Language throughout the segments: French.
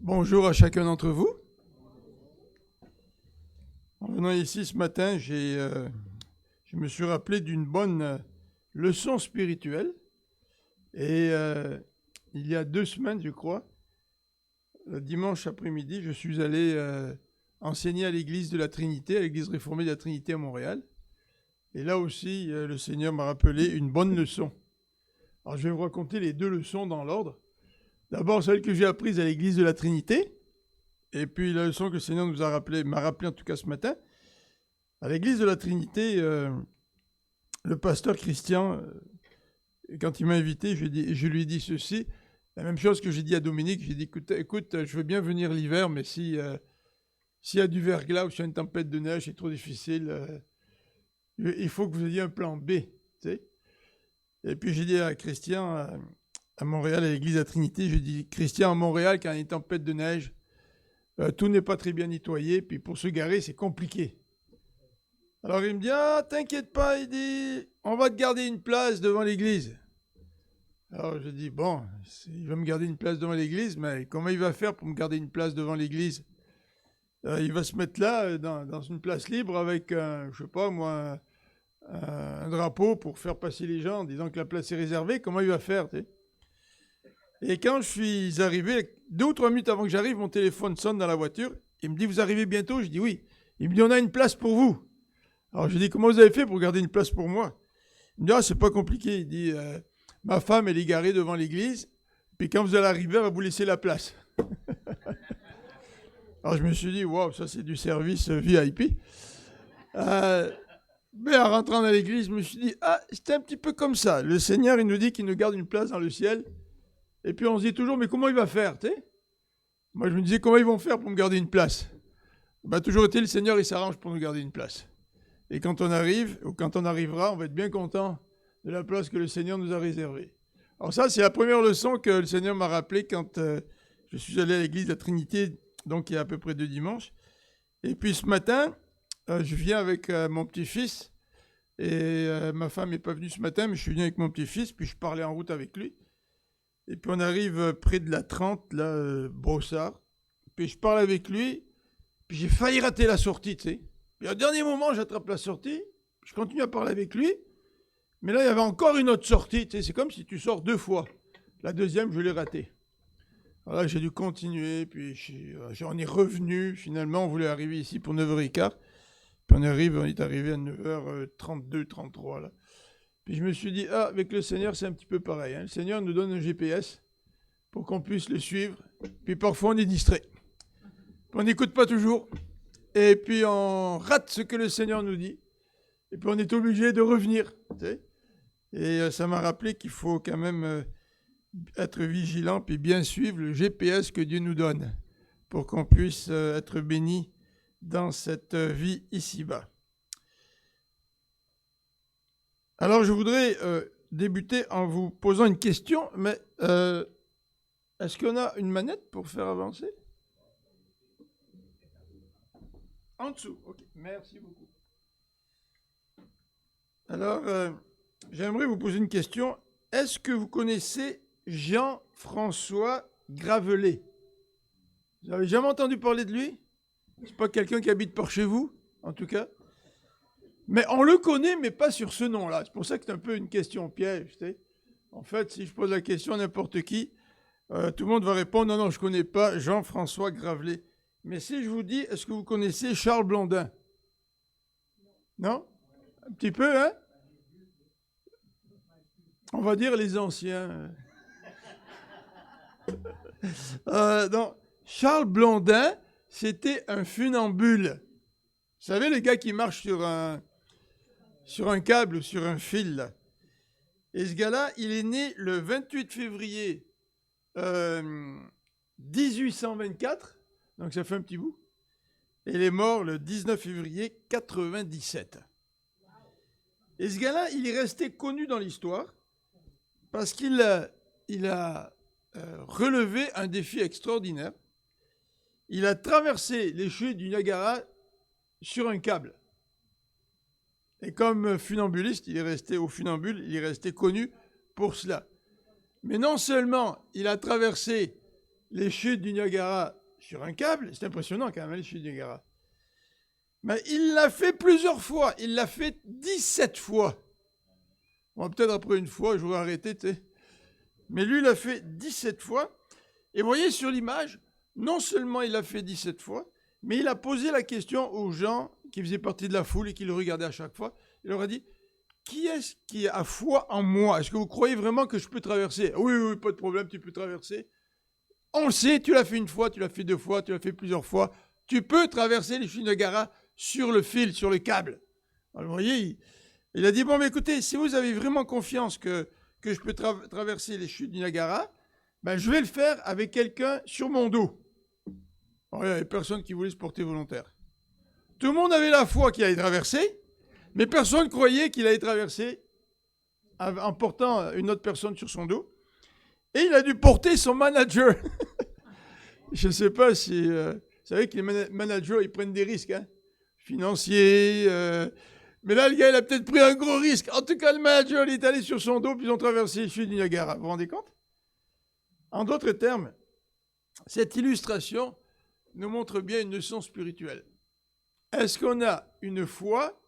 Bonjour à chacun d'entre vous. En venant ici ce matin, je me suis rappelé d'une bonne leçon spirituelle. Et il y a 2 semaines, je crois, le dimanche après-midi, je suis allé enseigner à l'église de la Trinité, à l'église réformée de la Trinité à Montréal. Et là aussi, le Seigneur m'a rappelé une bonne leçon. Alors je vais vous raconter les 2 leçons dans l'ordre. D'abord, celle que j'ai apprise à l'église de la Trinité. Et puis la leçon que le Seigneur m'a rappelé en tout cas ce matin. À l'église de la Trinité, le pasteur Christian, quand il m'a invité, je lui ai dit ceci, la même chose que j'ai dit à Dominique. J'ai dit, écoute, je veux bien venir l'hiver, mais s'il y a du verglas ou s'il y a une tempête de neige, c'est trop difficile. Il faut que vous ayez un plan B. Tu sais. Et puis j'ai dit à Christian, à Montréal, à l'église de la Trinité, j'ai dit, Christian, à Montréal, quand il y a une tempête de neige, tout n'est pas très bien nettoyé, puis pour se garer, c'est compliqué. Alors il me dit, ah, t'inquiète pas, il dit, on va te garder une place devant l'église. Alors je dis, bon, il va me garder une place devant l'église, mais comment il va faire pour me garder une place devant l'église? Il va se mettre là, dans une place libre, avec, je sais pas moi, un drapeau pour faire passer les gens en disant que la place est réservée. Comment il va faire, tu sais? Et quand je suis arrivé, 2 ou 3 minutes avant que j'arrive, mon téléphone sonne dans la voiture. Il me dit, vous arrivez bientôt? Je dis, oui. Il me dit, on a une place pour vous. Alors je dis, comment vous avez fait pour garder une place pour moi? Il me dit, ah, c'est pas compliqué. Il dit, ma femme, elle est garée devant l'église, puis quand vous allez arriver, elle va vous laisser la place. Alors je me suis dit, waouh, ça c'est du service VIP. Mais en rentrant dans l'église, je me suis dit, ah, c'était un petit peu comme ça. Le Seigneur, il nous dit qu'il nous garde une place dans le ciel. Et puis on se dit toujours, mais comment il va faire, tu sais? Moi je me disais, comment ils vont faire pour me garder une place? Toujours été, le Seigneur, il s'arrange pour nous garder une place. Et quand on arrive, ou quand on arrivera, on va être bien content de la place que le Seigneur nous a réservée. Alors ça, c'est la première leçon que le Seigneur m'a rappelée quand je suis allé à l'église de la Trinité, donc il y a à peu près 2 dimanches. Et puis ce matin, je viens avec mon petit-fils, et ma femme n'est pas venue ce matin, mais je suis venu avec mon petit-fils, puis je parlais en route avec lui. Et puis on arrive près de la 30, là, Brossard, puis je parle avec lui, puis j'ai failli rater la sortie, tu sais. Puis au dernier moment, j'attrape la sortie, je continue à parler avec lui, mais là, il y avait encore une autre sortie, tu sais, c'est comme si tu sors 2 fois. La deuxième, je l'ai ratée. Alors là, j'ai dû continuer, puis on est revenu, finalement, on voulait arriver ici pour 9h15, puis on est arrivé à 9h32, 33, là. Puis je me suis dit, ah, avec le Seigneur, c'est un petit peu pareil, hein. Le Seigneur nous donne un GPS pour qu'on puisse le suivre, puis parfois on est distrait. On n'écoute pas toujours. Et puis on rate ce que le Seigneur nous dit. Et puis on est obligé de revenir. Tu sais. Et ça m'a rappelé qu'il faut quand même être vigilant puis bien suivre le GPS que Dieu nous donne pour qu'on puisse être béni dans cette vie ici-bas. Alors je voudrais débuter en vous posant une question, mais est-ce qu'on a une manette pour faire avancer? En dessous, ok, merci beaucoup. Alors, j'aimerais vous poser une question. Est-ce que vous connaissez Jean-François Gravelet? Vous avez jamais entendu parler de lui? C'est pas quelqu'un qui habite par chez vous, en tout cas. Mais on le connaît, mais pas sur ce nom-là. C'est pour ça que c'est un peu une question piège, tu sais. En fait, si je pose la question à n'importe qui, tout le monde va répondre, non, je connais pas Jean-François Gravelet. Mais si je vous dis, est-ce que vous connaissez Charles Blondin? Non? Un petit peu, hein? On va dire les anciens. Non. Charles Blondin, c'était un funambule. Vous savez, le gars qui marche sur un câble ou sur un fil, là. Et ce gars-là, il est né le 28 février 1824, donc ça fait un petit bout. Et il est mort le 19 février 97. Et ce gars-là, il est resté connu dans l'histoire parce qu'il a relevé un défi extraordinaire. Il a traversé les chutes du Niagara sur un câble. Et comme funambuliste, il est resté connu pour cela. Mais non seulement il a traversé les chutes du Niagara sur un câble. C'est impressionnant quand même, les chutes du Niagara. Mais il l'a fait plusieurs fois. Il l'a fait 17 fois. Bon, peut-être après une fois, je vais arrêter, tu sais. Mais lui, il l'a fait 17 fois. Et vous voyez sur l'image, non seulement il l'a fait 17 fois, mais il a posé la question aux gens qui faisaient partie de la foule et qui le regardaient à chaque fois. Il leur a dit, qui est-ce qui a foi en moi? Est-ce que vous croyez vraiment que je peux traverser? Oui, oui, pas de problème, tu peux traverser. On le sait, tu l'as fait une fois, tu l'as fait deux fois, tu l'as fait plusieurs fois. Tu peux traverser les chutes du Niagara sur le fil, sur le câble. Alors, vous voyez, il a dit, bon, mais écoutez, si vous avez vraiment confiance que je peux traverser les chutes du Niagara, ben, je vais le faire avec quelqu'un sur mon dos. Alors, il n'y avait personne qui voulait se porter volontaire. Tout le monde avait la foi qu'il allait traverser, mais personne ne croyait qu'il allait traverser en portant une autre personne sur son dos. Et il a dû porter son manager. Je ne sais pas si... vous savez que les managers, ils prennent des risques, hein, financiers. Mais là, le gars, il a peut-être pris un gros risque. En tout cas, le manager, il est allé sur son dos, puis ils ont traversé les chutes du Niagara. Vous vous rendez compte? En d'autres termes, cette illustration nous montre bien une leçon spirituelle. Est-ce qu'on a une foi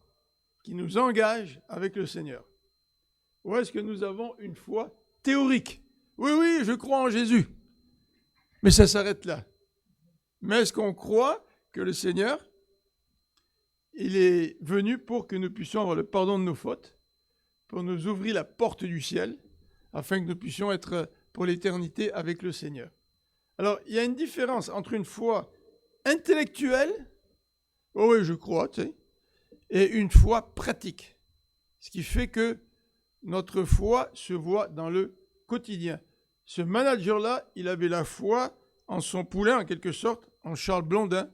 qui nous engage avec le Seigneur? Ou est-ce que nous avons une foi théorique? Oui, oui, je crois en Jésus. Mais ça s'arrête là. Mais est-ce qu'on croit que le Seigneur, il est venu pour que nous puissions avoir le pardon de nos fautes, pour nous ouvrir la porte du ciel, afin que nous puissions être pour l'éternité avec le Seigneur? Alors, il y a une différence entre une foi intellectuelle, oh oui, je crois, tu sais, et une foi pratique. Ce qui fait que notre foi se voit dans le quotidien. Ce manager-là, il avait la foi en son poulain, en quelque sorte, en Charles Blondin.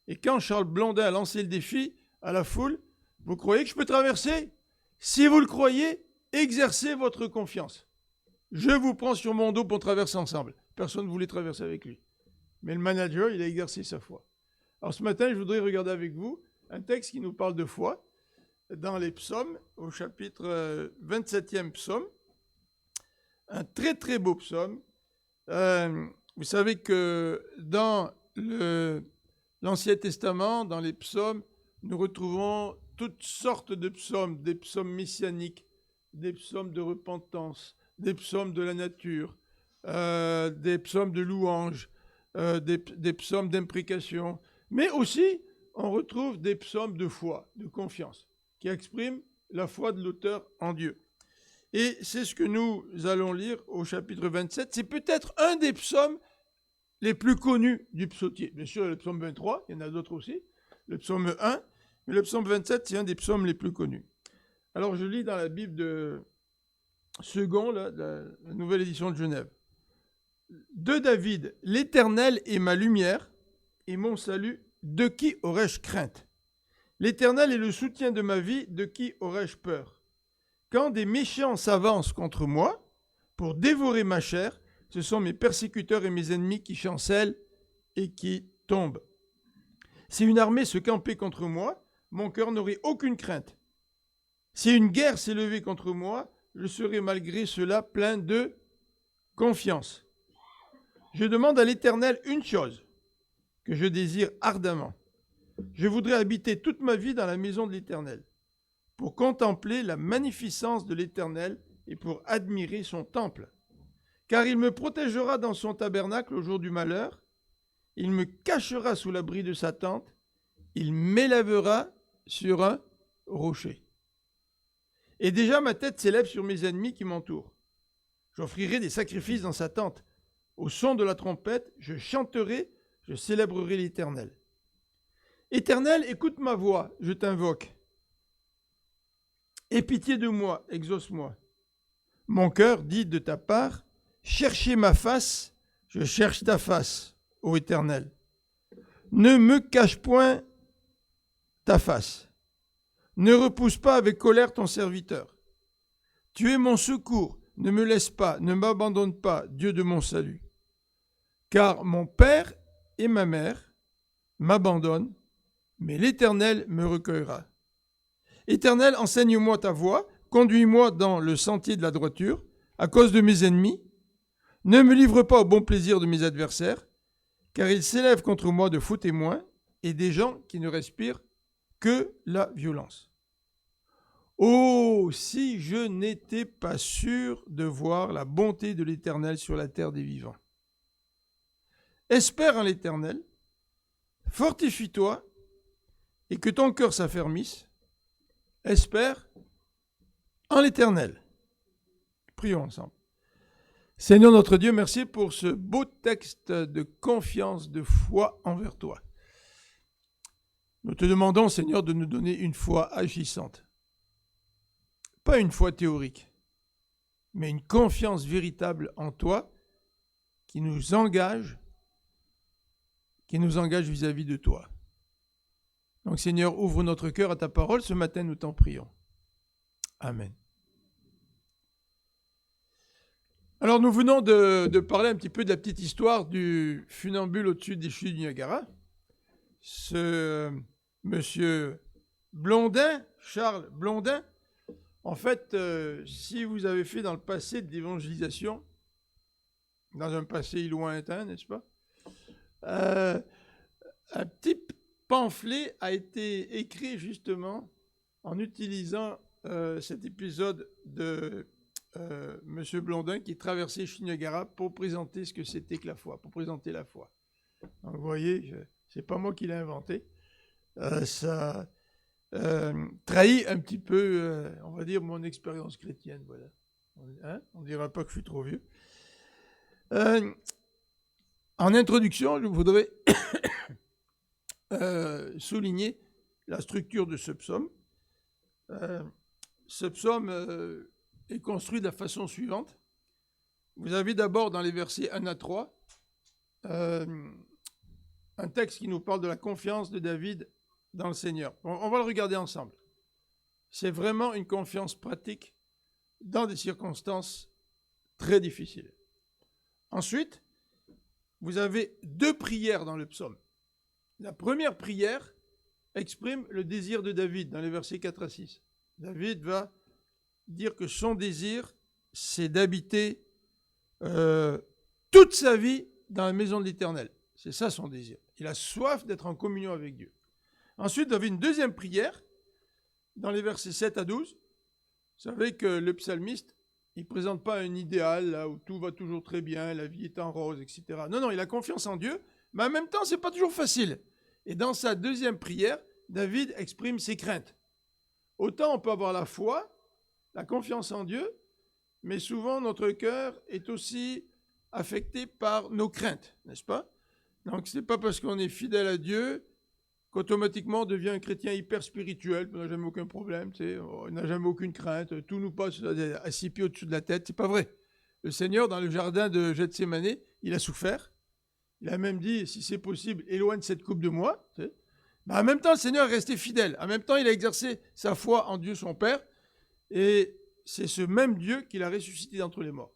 Et quand Charles Blondin a lancé le défi à la foule, vous croyez que je peux traverser? Si vous le croyez, exercez votre confiance. Je vous prends sur mon dos pour traverser ensemble. Personne ne voulait traverser avec lui. Mais le manager, il a exercé sa foi. Alors ce matin, je voudrais regarder avec vous un texte qui nous parle de foi dans les psaumes, au chapitre 27e psaume. Un très très beau psaume. Vous savez que dans l'Ancien Testament, dans les psaumes, nous retrouvons toutes sortes de psaumes, des psaumes messianiques, des psaumes de repentance, des psaumes de la nature, des psaumes de louange, des psaumes d'imprécation, mais aussi on retrouve des psaumes de foi, de confiance, qui expriment la foi de l'auteur en Dieu. Et c'est ce que nous allons lire au chapitre 27. C'est peut-être un des psaumes les plus connus du psautier. Bien sûr, il y a le psaume 23, il y en a d'autres aussi, le psaume 1, mais le psaume 27, c'est un des psaumes les plus connus. Alors, je lis dans la Bible de Second, la nouvelle édition de Genève. De David, l'Éternel est ma lumière et mon salut, de qui aurais-je crainte? L'Éternel est le soutien de ma vie, de qui aurais-je peur? Quand des méchants s'avancent contre moi pour dévorer ma chair, ce sont mes persécuteurs et mes ennemis qui chancellent et qui tombent. Si une armée se campait contre moi, mon cœur n'aurait aucune crainte. Si une guerre s'est levée contre moi, je serai malgré cela plein de confiance. Je demande à l'Éternel une chose que je désire ardemment. Je voudrais habiter toute ma vie dans la maison de l'Éternel, pour contempler la magnificence de l'Éternel et pour admirer son temple. Car il me protégera dans son tabernacle au jour du malheur, il me cachera sous l'abri de sa tente, il m'élèvera sur un rocher. Et déjà ma tête s'élève sur mes ennemis qui m'entourent. J'offrirai des sacrifices dans sa tente. Au son de la trompette, je chanterai, je célébrerai l'Éternel. Éternel, écoute ma voix, je t'invoque. Aie pitié de moi, exauce-moi. Mon cœur dit de ta part, cherchez ma face, je cherche ta face, ô Éternel. Ne me cache point ta face. Ne repousse pas avec colère ton serviteur. Tu es mon secours, ne me laisse pas, ne m'abandonne pas, Dieu de mon salut. Car mon père et ma mère m'abandonnent, mais l'Éternel me recueillera. Éternel, enseigne-moi ta voie, conduis-moi dans le sentier de la droiture, à cause de mes ennemis. Ne me livre pas au bon plaisir de mes adversaires, car il s'élève contre moi de faux témoins et des gens qui ne respirent que la violence. Oh, si je n'étais pas sûr de voir la bonté de l'Éternel sur la terre des vivants. Espère en l'Éternel, fortifie-toi et que ton cœur s'affermisse. Espère en l'Éternel. Prions ensemble. Seigneur notre Dieu, merci pour ce beau texte de confiance, de foi envers toi. Nous te demandons, Seigneur, de nous donner une foi agissante. Pas une foi théorique, mais une confiance véritable en toi qui nous engage vis-à-vis de toi. Donc Seigneur, ouvre notre cœur à ta parole. Ce matin, nous t'en prions. Amen. Alors nous venons de parler un petit peu de la petite histoire du funambule au-dessus des chutes du Niagara. Ce monsieur Blondin, Charles Blondin, en fait, si vous avez fait dans le passé de l'évangélisation, dans un passé lointain, n'est-ce pas, un petit pamphlet a été écrit justement en utilisant cet épisode de Monsieur Blondin qui traversait Niagara pour présenter ce que c'était que la foi, pour présenter la foi. Donc, vous voyez, c'est pas moi qui l'ai inventé. Ça trahit un petit peu, on va dire, mon expérience chrétienne. Voilà. Hein? On ne dira pas que je suis trop vieux. En introduction, je voudrais souligner la structure de ce psaume. Ce psaume est construit de la façon suivante. Vous avez d'abord dans les versets 1 à 3 un texte qui nous parle de la confiance de David dans le Seigneur. On va le regarder ensemble. C'est vraiment une confiance pratique dans des circonstances très difficiles. Ensuite, vous avez deux prières dans le psaume. La première prière exprime le désir de David dans les versets 4 à 6. David va dire que son désir, c'est d'habiter toute sa vie dans la maison de l'Éternel. C'est ça son désir. Il a soif d'être en communion avec Dieu. Ensuite, vous avez une deuxième prière dans les versets 7 à 12. Vous savez que le psalmiste, il ne présente pas un idéal là où tout va toujours très bien, la vie est en rose, etc. Non, il a confiance en Dieu, mais en même temps, ce n'est pas toujours facile. Et dans sa deuxième prière, David exprime ses craintes. Autant on peut avoir la foi, la confiance en Dieu, mais souvent notre cœur est aussi affecté par nos craintes, n'est-ce pas? Donc ce n'est pas parce qu'on est fidèle à Dieu qu'automatiquement on devient un chrétien hyper spirituel, on n'a jamais aucun problème, on n'a jamais aucune crainte, tout nous passe à 6 pieds au-dessus de la tête, c'est pas vrai. Le Seigneur, dans le jardin de Gethsémani, il a souffert, il a même dit, si c'est possible, éloigne cette coupe de moi. En même temps, le Seigneur est resté fidèle, en même temps, il a exercé sa foi en Dieu son Père, et c'est ce même Dieu qui l'a ressuscité d'entre les morts.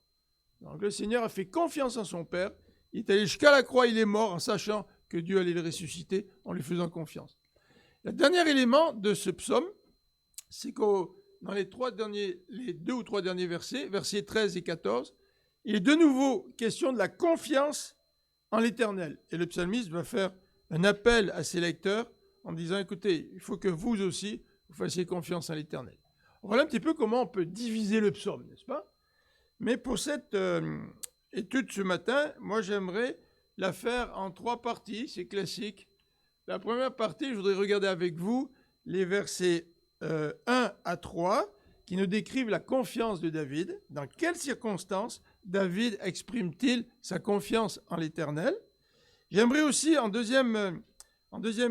Donc le Seigneur a fait confiance en son Père, il est allé jusqu'à la croix, il est mort en sachant que Dieu allait le ressusciter, en lui faisant confiance. Le dernier élément de ce psaume, c'est que dans les 2 ou 3 derniers versets, versets 13 et 14, il est de nouveau question de la confiance en l'Éternel. Et le psalmiste va faire un appel à ses lecteurs en disant, écoutez, il faut que vous aussi, vous fassiez confiance en l'Éternel. Voilà un petit peu comment on peut diviser le psaume, n'est-ce pas? Mais pour cette étude ce matin, moi j'aimerais la faire en 3 parties, c'est classique. La première partie, je voudrais regarder avec vous les versets 1 à 3 qui nous décrivent la confiance de David. Dans quelles circonstances David exprime-t-il sa confiance en l'Éternel? J'aimerais aussi, en deuxième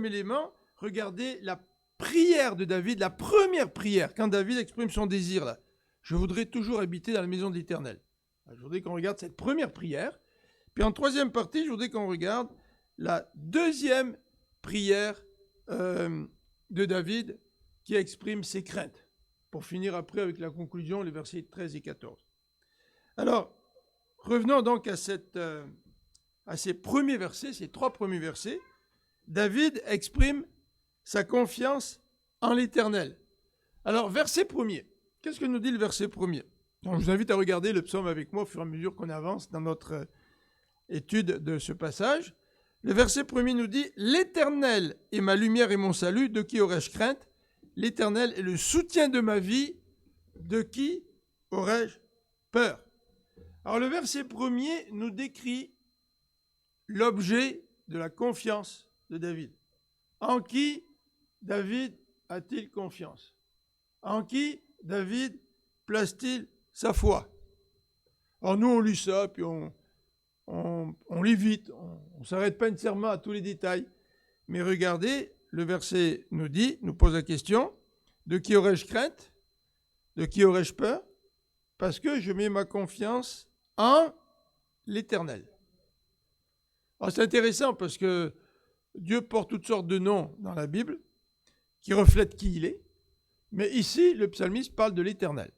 élément, regarder la prière de David, la première prière, quand David exprime son désir là. Je voudrais toujours habiter dans la maison de l'Éternel. Je voudrais qu'on regarde cette première prière. Puis en troisième partie, je voudrais qu'on regarde la deuxième prière de David qui exprime ses craintes. Pour finir après avec la conclusion, les versets 13 et 14. Alors, revenons donc à ces premiers versets, ces 3 premiers versets. David exprime sa confiance en l'Éternel. Alors, verset 1er. Qu'est-ce que nous dit le verset 1er? Donc, je vous invite à regarder le psaume avec moi au fur et à mesure qu'on avance dans notre étude de ce passage. Le verset 1er nous dit « L'Éternel est ma lumière et mon salut, de qui aurais-je crainte? L'Éternel est le soutien de ma vie, de qui aurais-je peur ?» Alors le verset 1er nous décrit l'objet de la confiance de David. En qui David a-t-il confiance? En qui David place-t-il sa foi? Alors nous, on lit ça, puis on lit vite, on ne s'arrête pas nécessairement à tous les détails. Mais regardez, le verset nous pose la question, de qui aurais-je crainte? De qui aurais-je peur? Parce que je mets ma confiance en l'Éternel. Alors c'est intéressant parce que Dieu porte toutes sortes de noms dans la Bible qui reflètent qui il est. Mais ici, le psalmiste parle de l'Éternel.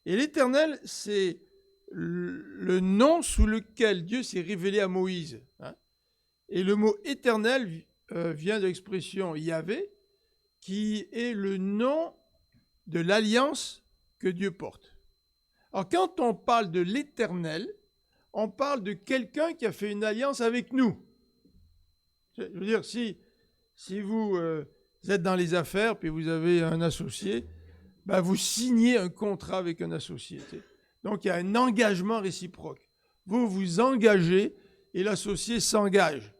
Et l'Éternel, c'est le nom sous lequel Dieu s'est révélé à Moïse. Et le mot éternel vient de l'expression Yahvé, qui est le nom de l'alliance que Dieu porte. Alors quand on parle de l'Éternel, on parle de quelqu'un qui a fait une alliance avec nous. Je veux dire, si vous êtes dans les affaires, puis vous avez un associé, ben vous signez un contrat avec un associé. Donc, il y a un engagement réciproque. Vous vous engagez et l'associé s'engage.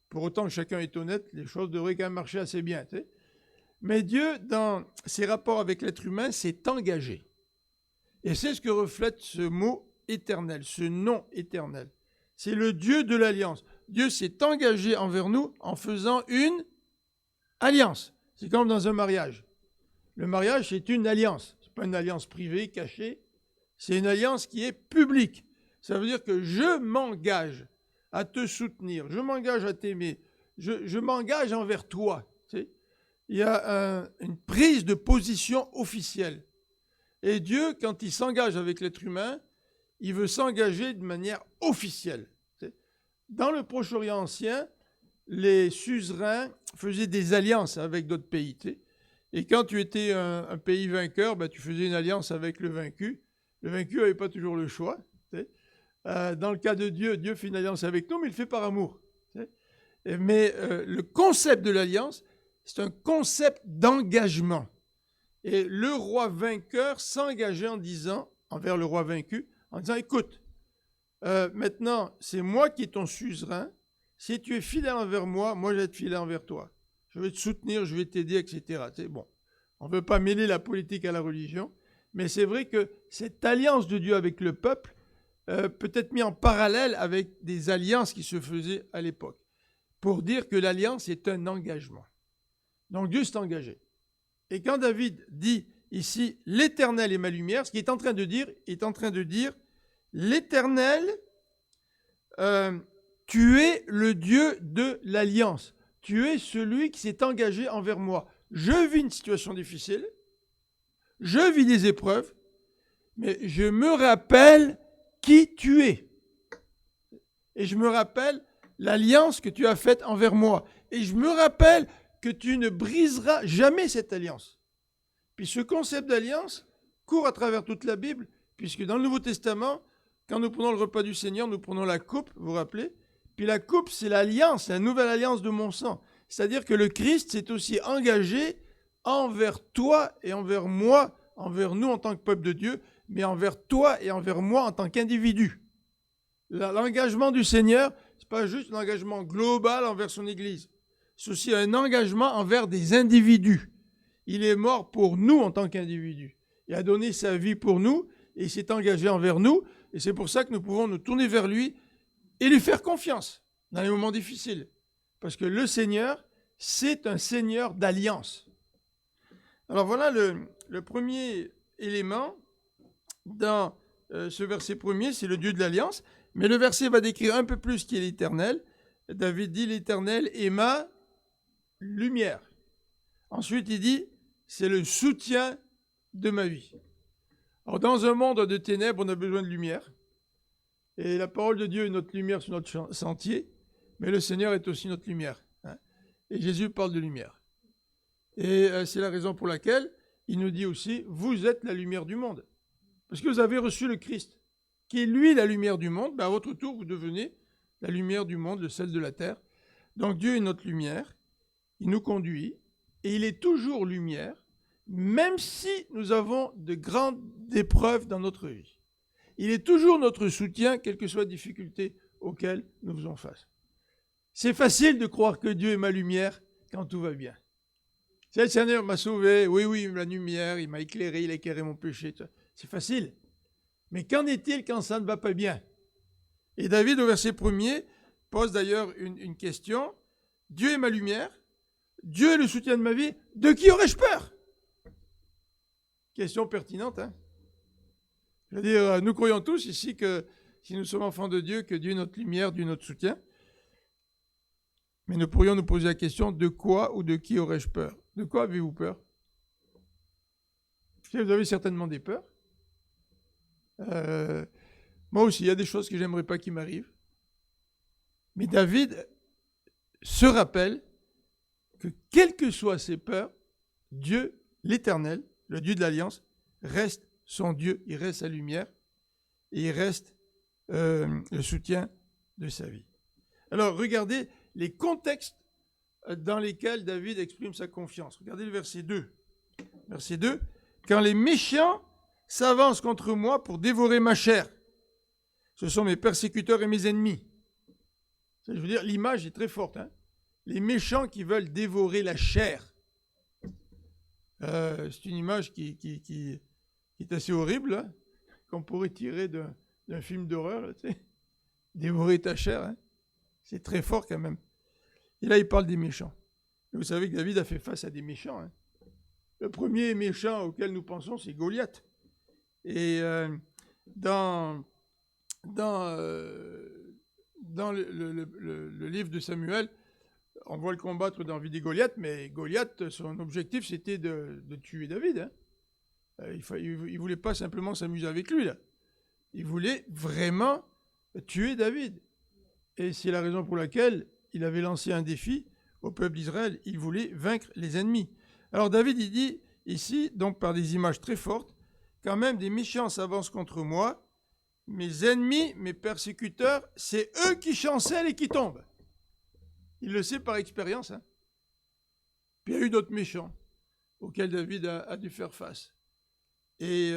Pour autant que chacun est honnête, les choses devraient quand même marcher assez bien. Mais Dieu, dans ses rapports avec l'être humain, s'est engagé. Et c'est ce que reflète ce mot éternel, ce nom éternel. C'est le Dieu de l'alliance. Dieu s'est engagé envers nous en faisant une alliance. C'est comme dans un mariage. Le mariage, c'est une alliance. Ce n'est pas une alliance privée, cachée. C'est une alliance qui est publique. Ça veut dire que je m'engage à te soutenir, je m'engage à t'aimer, je m'engage envers toi. Tu sais. Il y a une prise de position officielle. Et Dieu, quand il s'engage avec l'être humain, il veut s'engager de manière officielle. Tu sais. Dans le Proche-Orient ancien, les suzerains faisaient des alliances avec d'autres pays. Tu sais. Et quand tu étais un pays vainqueur, ben, tu faisais une alliance avec le vaincu. Le vaincu n'avait pas toujours le choix. Tu sais. Dans le cas de Dieu, Dieu fait une alliance avec nous, mais il le fait par amour. Tu sais. Mais le concept de l'alliance, c'est un concept d'engagement. Et le roi vainqueur s'engageait en disant, envers le roi vaincu, en disant, écoute, maintenant, c'est moi qui est ton suzerain. Si tu es fidèle envers moi, moi je vais être fidèle envers toi. Je vais te soutenir, je vais t'aider, etc. Tu sais, bon, on ne veut pas mêler la politique à la religion, mais c'est vrai que cette alliance de Dieu avec le peuple peut être mise en parallèle avec des alliances qui se faisaient à l'époque, pour dire que l'alliance est un engagement. Donc Dieu s'est engagé. Et quand David dit ici « l'Éternel est ma lumière », ce qu'il est en train de dire « l'Éternel, tu es le Dieu de l'alliance. Tu es celui qui s'est engagé envers moi. Je vis une situation difficile, je vis des épreuves, mais je me rappelle qui tu es. Et je me rappelle l'alliance que tu as faite envers moi. Et je me rappelle que tu ne briseras jamais cette alliance. » Puis ce concept d'alliance court à travers toute la Bible, puisque dans le Nouveau Testament, quand nous prenons le repas du Seigneur, nous prenons la coupe, vous vous rappelez? Puis la coupe, c'est l'alliance, la nouvelle alliance de mon sang. C'est-à-dire que le Christ s'est aussi engagé envers toi et envers moi, envers nous en tant que peuple de Dieu, mais envers toi et envers moi en tant qu'individu. L'engagement du Seigneur, ce n'est pas juste un engagement global envers son Église. C'est aussi un engagement envers des individus. Il est mort pour nous en tant qu'individus. Il a donné sa vie pour nous et il s'est engagé envers nous. Et c'est pour ça que nous pouvons nous tourner vers lui et lui faire confiance dans les moments difficiles. Parce que le Seigneur, c'est un Seigneur d'alliance. Alors voilà le premier élément dans ce verset premier, c'est le Dieu de l'alliance. Mais le verset va décrire un peu plus ce qui est l'Éternel. David dit, l'Éternel est ma lumière. Ensuite, il dit, c'est le soutien de ma vie. Alors, dans un monde de ténèbres, on a besoin de lumière. Et la parole de Dieu est notre lumière sur notre sentier, mais le Seigneur est aussi notre lumière. Et Jésus parle de lumière. Et c'est la raison pour laquelle il nous dit aussi, vous êtes la lumière du monde. Parce que vous avez reçu le Christ, qui est lui la lumière du monde, ben à votre tour, vous devenez la lumière du monde, le sel de la terre. Donc Dieu est notre lumière, il nous conduit, et il est toujours lumière, même si nous avons de grandes épreuves dans notre vie. Il est toujours notre soutien, quelles que soient les difficultés auxquelles nous faisons face. C'est facile de croire que Dieu est ma lumière quand tout va bien. C'est le Seigneur m'a sauvé, oui, la lumière, il m'a éclairé, il a éclairé mon péché. C'est facile. Mais qu'en est-il quand ça ne va pas bien? Et David, au verset 1er, pose d'ailleurs une question. Dieu est ma lumière, Dieu est le soutien de ma vie, de qui aurais-je peur? Question pertinente, hein? Je veux dire, nous croyons tous ici que si nous sommes enfants de Dieu, que Dieu est notre lumière, Dieu est notre soutien. Mais nous pourrions nous poser la question, de quoi ou de qui aurais-je peur? De quoi avez-vous peur? Vous avez certainement des peurs. Moi aussi, il y a des choses que j'aimerais pas qui m'arrivent. Mais David se rappelle que quelles que soient ses peurs, Dieu, l'Éternel, le Dieu de l'Alliance, reste son Dieu, il reste sa lumière et il reste le soutien de sa vie. Alors, regardez les contextes dans lesquels David exprime sa confiance. Regardez le verset 2. Verset 2. « Quand les méchants s'avancent contre moi pour dévorer ma chair, ce sont mes persécuteurs et mes ennemis. » Je veux dire, l'image est très forte. Hein? Les méchants qui veulent dévorer la chair. C'est une image qui est assez horrible, hein? Qu'on pourrait tirer d'un film d'horreur. Là, tu sais. Dévorer ta chair, hein? C'est très fort quand même. Et là, il parle des méchants. Et vous savez que David a fait face à des méchants. Hein? Le premier méchant auquel nous pensons, c'est Goliath. Et dans le livre de Samuel, on voit le combattre dans David et Goliath, mais Goliath, son objectif, c'était de tuer David. Hein? Il voulait pas simplement s'amuser avec lui. Là. Il voulait vraiment tuer David. Et c'est la raison pour laquelle il avait lancé un défi au peuple d'Israël. Il voulait vaincre les ennemis. Alors David, il dit ici, donc par des images très fortes, quand même des méchants s'avancent contre moi, mes ennemis, mes persécuteurs, c'est eux qui chancellent et qui tombent. Il le sait par expérience. Hein. Puis il y a eu d'autres méchants auxquels David a dû faire face. Et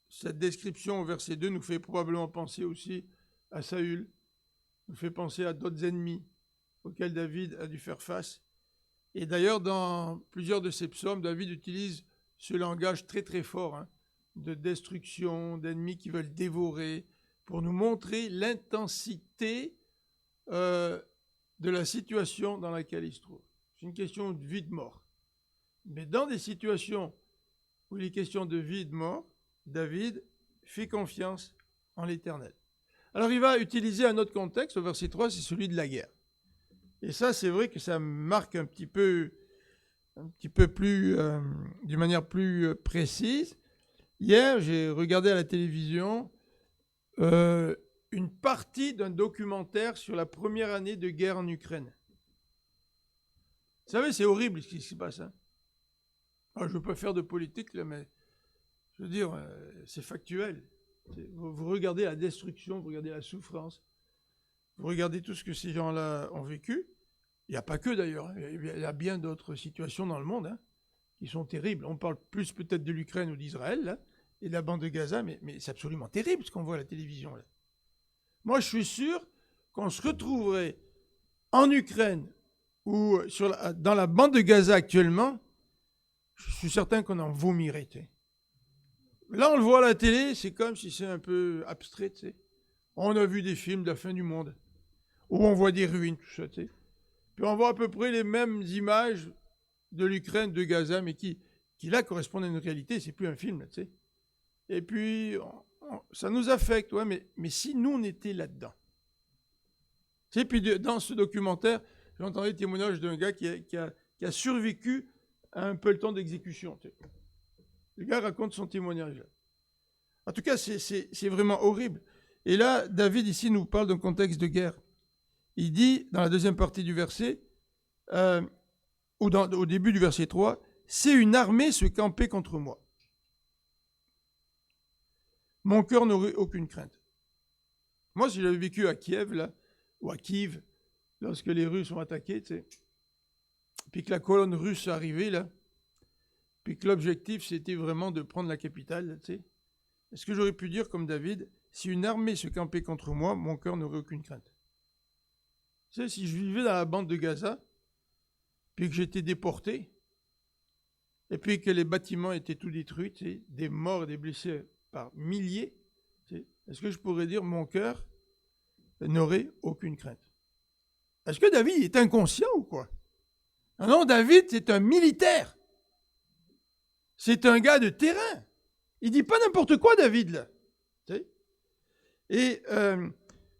cette description au verset 2 nous fait probablement penser aussi à Saül, nous fait penser à d'autres ennemis auxquels David a dû faire face. Et d'ailleurs, dans plusieurs de ses psaumes, David utilise ce langage très très fort, hein, de destruction, d'ennemis qui veulent dévorer, pour nous montrer l'intensité de la situation dans laquelle il se trouve. C'est une question de vie, de mort. Mais dans des situations où il est question de vie et de mort, David fait confiance en l'Éternel. Alors il va utiliser un autre contexte, au verset 3, c'est celui de la guerre. Et ça, c'est vrai que ça marque un petit peu plus, d'une manière plus précise. Hier, j'ai regardé à la télévision une partie d'un documentaire sur la première année de guerre en Ukraine. Vous savez, c'est horrible ce qui se passe. Hein. Alors, je ne veux pas faire de politique, là, mais je veux dire, c'est factuel. Vous regardez la destruction, vous regardez la souffrance, vous regardez tout ce que ces gens-là ont vécu. Il n'y a pas que d'ailleurs, hein. Il y a bien d'autres situations dans le monde hein, qui sont terribles. On parle plus peut-être de l'Ukraine ou d'Israël là, et de la bande de Gaza, mais c'est absolument terrible ce qu'on voit à la télévision. Là. Moi, je suis sûr qu'on se retrouverait en Ukraine ou dans la bande de Gaza actuellement, je suis certain qu'on en vomirait. T'sais. Là, on le voit à la télé, c'est comme si c'est un peu abstrait. T'sais. On a vu des films de la fin du monde où on voit des ruines, tout ça. T'sais. Puis on voit à peu près les mêmes images de l'Ukraine, de Gaza, mais qui là correspondent à une réalité, c'est plus un film. Là, t'sais. Et puis, ça nous affecte, ouais, mais si nous, on était là-dedans. Et puis, dans ce documentaire, j'entendais le témoignage d'un gars qui a survécu à un peloton d'exécution. Tu sais. Le gars raconte son témoignage. En tout cas, c'est vraiment horrible. Et là, David, ici, nous parle d'un contexte de guerre. Il dit, dans la deuxième partie du verset, au début du verset 3, « C'est une armée se camper contre moi. Mon cœur n'aurait aucune crainte. » Moi, si j'avais vécu à Kiev, là, ou à Kiev, lorsque les Russes ont attaqué, tu sais. Puis que la colonne russe est arrivée, là. Puis que l'objectif, c'était vraiment de prendre la capitale, tu sais. Est-ce que j'aurais pu dire, comme David, si une armée se campait contre moi, mon cœur n'aurait aucune crainte. Tu sais, si je vivais dans la bande de Gaza, puis que j'étais déporté, et puis que les bâtiments étaient tout détruits, tu sais, des morts et des blessés par milliers, tu sais, est-ce que je pourrais dire, mon cœur n'aurait aucune crainte? Est-ce que David est inconscient ou quoi? Non, David, c'est un militaire. C'est un gars de terrain. Il dit pas n'importe quoi, David, là. Tu sais? Et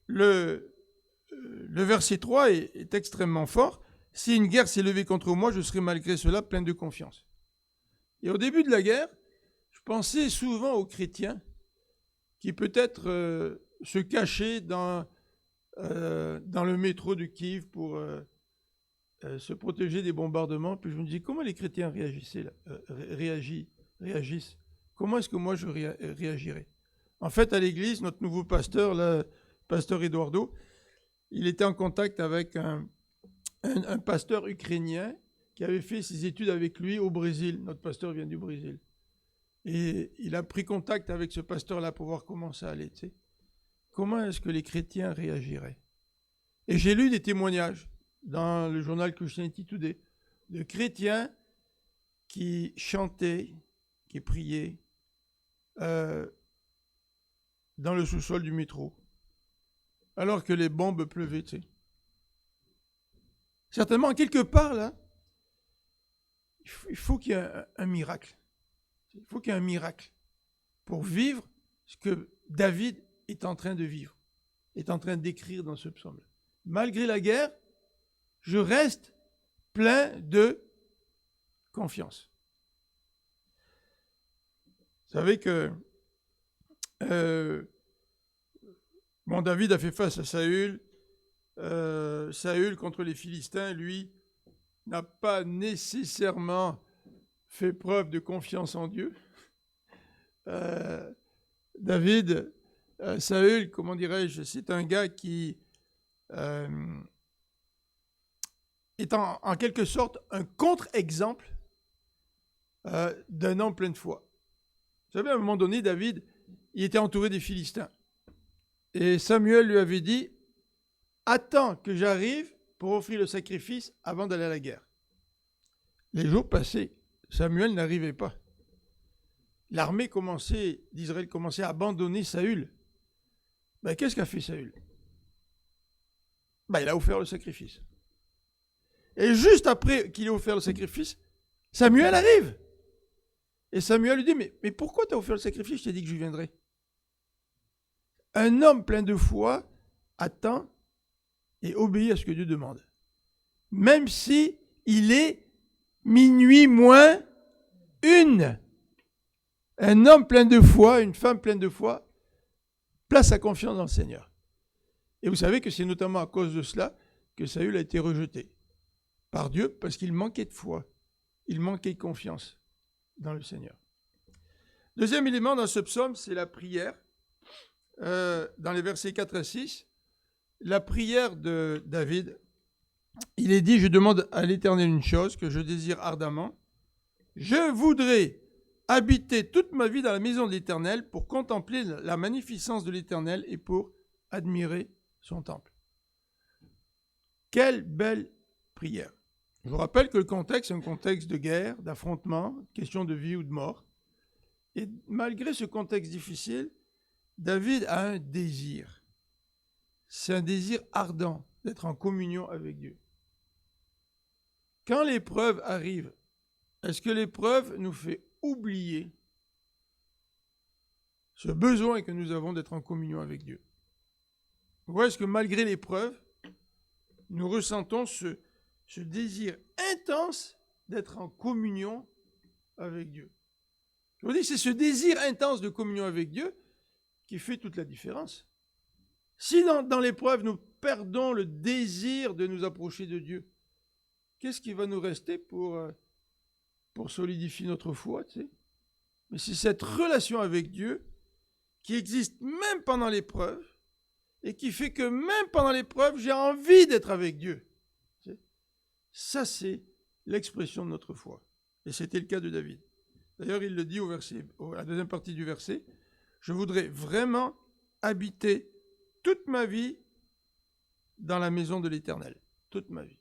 le verset 3 est extrêmement fort. Si une guerre s'est levée contre moi, je serai malgré cela plein de confiance. Et au début de la guerre, je pensais souvent aux chrétiens qui peut-être se cachaient dans le métro de Kiev pour se protéger des bombardements. Puis je me dis, comment les chrétiens réagissent? Comment est-ce que moi je réagirais? En fait, à l'église, notre nouveau pasteur, le pasteur Eduardo, il était en contact avec un pasteur ukrainien qui avait fait ses études avec lui au Brésil. Notre pasteur vient du Brésil. Et il a pris contact avec ce pasteur-là pour voir comment ça allait. Tu sais. Comment est-ce que les chrétiens réagiraient? Et j'ai lu des témoignages dans le journal Christianity Today de chrétiens qui chantaient, qui priaient dans le sous-sol du métro, alors que les bombes pleuvaient. Tu sais. Certainement, quelque part, là, il faut qu'il y ait un miracle. Il faut qu'il y ait un miracle pour vivre ce que David est en train de vivre, est en train d'écrire dans ce psaume. Malgré la guerre, je reste plein de confiance. Vous savez que David a fait face à Saül. Saül contre les Philistins, lui, n'a pas nécessairement fait preuve de confiance en Dieu. Saül, comment dirais-je, c'est un gars qui est en quelque sorte un contre-exemple d'un homme plein de foi. Vous savez, à un moment donné, David, il était entouré des Philistins. Et Samuel lui avait dit, attends que j'arrive pour offrir le sacrifice avant d'aller à la guerre. Les jours passaient, Samuel n'arrivait pas. L'armée d'Israël commençait à abandonner Saül. Ben, qu'est-ce qu'a fait Saül? Ben, il a offert le sacrifice. Et juste après qu'il ait offert le sacrifice, Samuel arrive. Et Samuel lui dit, mais pourquoi tu as offert le sacrifice? Je t'ai dit que je viendrais. Un homme plein de foi attend et obéit à ce que Dieu demande. Même si il est minuit moins une. Un homme plein de foi, une femme pleine de foi, place sa confiance dans le Seigneur. Et vous savez que c'est notamment à cause de cela que Saül a été rejeté par Dieu, parce qu'il manquait de foi. Il manquait de confiance dans le Seigneur. Deuxième élément dans ce psaume, c'est la prière. Dans les versets 4 à 6, la prière de David, il est dit, je demande à l'Éternel une chose que je désire ardemment. Je voudrais habiter toute ma vie dans la maison de l'Éternel pour contempler la magnificence de l'Éternel et pour admirer son temple. Quelle belle prière. Je vous rappelle que le contexte est un contexte de guerre, d'affrontement, question de vie ou de mort. Et malgré ce contexte difficile, David a un désir. C'est un désir ardent d'être en communion avec Dieu. Quand l'épreuve arrive, est-ce que l'épreuve nous fait oublier ce besoin que nous avons d'être en communion avec Dieu? Ou est-ce que malgré l'épreuve, nous ressentons ce désir intense d'être en communion avec Dieu? Je vous dis, c'est ce désir intense de communion avec Dieu qui fait toute la différence. Si dans l'épreuve, nous perdons le désir de nous approcher de Dieu, qu'est-ce qui va nous rester pour solidifier notre foi, tu sais? Mais c'est cette relation avec Dieu qui existe même pendant l'épreuve, et qui fait que même pendant l'épreuve, j'ai envie d'être avec Dieu. Ça, c'est l'expression de notre foi. Et c'était le cas de David. D'ailleurs, il le dit à la deuxième partie du verset, « Je voudrais vraiment habiter toute ma vie dans la maison de l'Éternel. » Toute ma vie.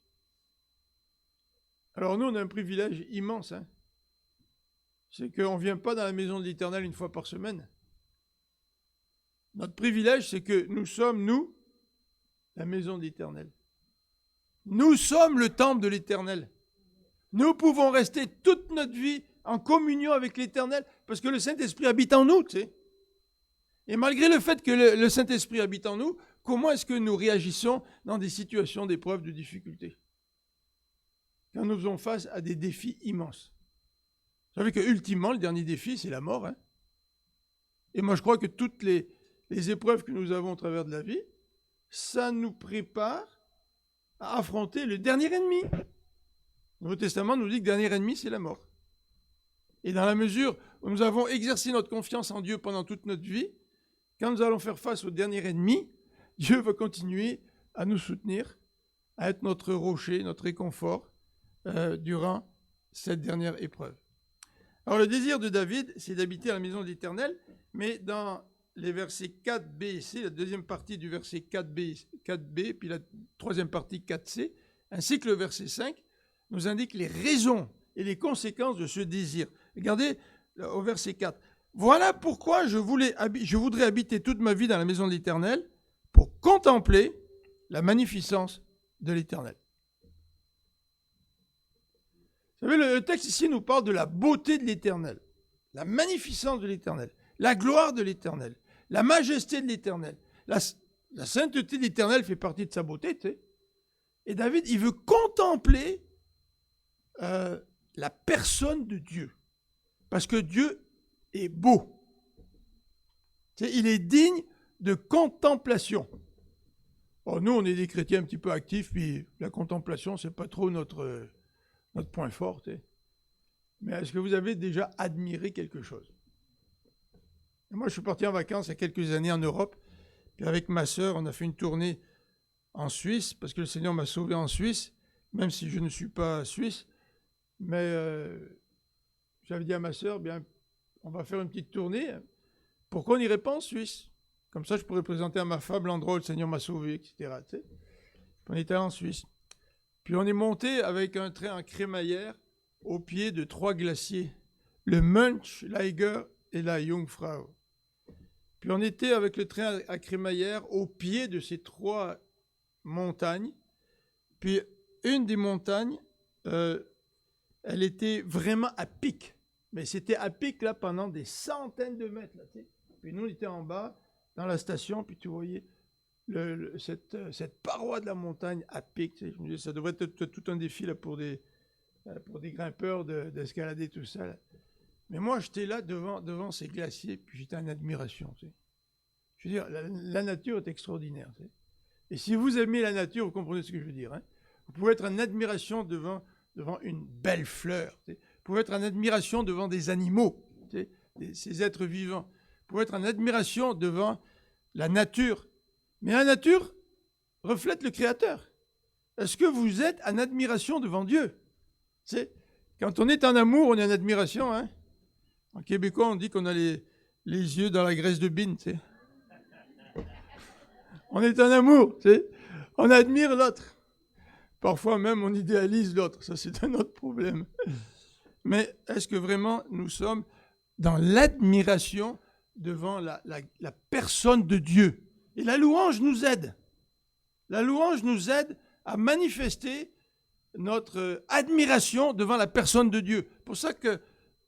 Alors nous, on a un privilège immense. Hein. C'est qu'on ne vient pas dans la maison de l'Éternel une fois par semaine. Notre privilège, c'est que nous sommes, nous, la maison de l'Éternel. Nous sommes le temple de l'Éternel. Nous pouvons rester toute notre vie en communion avec l'Éternel parce que le Saint-Esprit habite en nous, tu sais. Et malgré le fait que le Saint-Esprit habite en nous, comment est-ce que nous réagissons dans des situations d'épreuves, de difficultés? Quand nous faisons face à des défis immenses. Vous savez que ultimement, le dernier défi, c'est la mort. Hein? Et moi, je crois que toutes les épreuves que nous avons au travers de la vie, ça nous prépare à affronter le dernier ennemi. Le Nouveau Testament nous dit que le dernier ennemi, c'est la mort. Et dans la mesure où nous avons exercé notre confiance en Dieu pendant toute notre vie, quand nous allons faire face au dernier ennemi, Dieu va continuer à nous soutenir, à être notre rocher, notre réconfort durant cette dernière épreuve. Alors le désir de David, c'est d'habiter à la maison de l'Éternel, mais dans les versets 4b et c, la deuxième partie du verset 4b, puis la troisième partie 4c, ainsi que le verset 5, nous indiquent les raisons et les conséquences de ce désir. Regardez au verset 4. « Voilà pourquoi je voudrais habiter toute ma vie dans la maison de l'Éternel pour contempler la magnificence de l'Éternel. » Vous savez, le texte ici nous parle de la beauté de l'Éternel, la magnificence de l'Éternel, la gloire de l'Éternel, la majesté de l'Éternel. La sainteté de l'Éternel fait partie de sa beauté, tu sais. Et David, il veut contempler la personne de Dieu. Parce que Dieu est beau. Tu sais, il est digne de contemplation. Or, nous, on est des chrétiens un petit peu actifs, puis la contemplation, c'est pas trop notre point fort. Tu sais. Mais est-ce que vous avez déjà admiré quelque chose? Et moi, je suis parti en vacances il y a quelques années en Europe, puis avec ma sœur, on a fait une tournée en Suisse, parce que le Seigneur m'a sauvé en Suisse, même si je ne suis pas suisse. Mais j'avais dit à ma sœur, bien, on va faire une petite tournée. Pourquoi on n'irait pas en Suisse? Comme ça, je pourrais présenter à ma femme l'endroit où le Seigneur m'a sauvé, etc. Tu sais. On était allé en Suisse. Puis on est monté avec un train en crémaillère au pied de 3 glaciers, le Munch, l'Eiger et la Jungfrau. Puis on était avec le train à crémaillère au pied de ces 3 montagnes. Puis une des montagnes, elle était vraiment à pic. Mais c'était à pic là pendant des centaines de mètres. Là, tu sais. Puis nous, on était en bas, dans la station, puis tu voyais cette paroi de la montagne à pic. Tu sais. Je me disais, ça devrait être tout un défi là, pour des grimpeurs d'escalader tout ça. Là. Mais moi, j'étais là devant ces glaciers, puis j'étais en admiration. Tu sais. Je veux dire, la nature est extraordinaire. Tu sais. Et si vous aimez la nature, vous comprenez ce que je veux dire. Hein. Vous pouvez être en admiration devant une belle fleur. Tu sais. Vous pouvez être en admiration devant des animaux, tu sais, ces êtres vivants. Vous pouvez être en admiration devant la nature. Mais la nature reflète le Créateur. Est-ce que vous êtes en admiration devant Dieu? Tu sais, quand on est en amour, on est en admiration. Hein? En québécois, on dit qu'on a les yeux dans la graisse de bine. Tu sais. On est en amour. Tu sais. On admire l'autre. Parfois même, on idéalise l'autre. Ça, c'est un autre problème. Mais est-ce que vraiment nous sommes dans l'admiration devant la personne de Dieu? Et la louange nous aide. La louange nous aide à manifester notre admiration devant la personne de Dieu. C'est pour ça que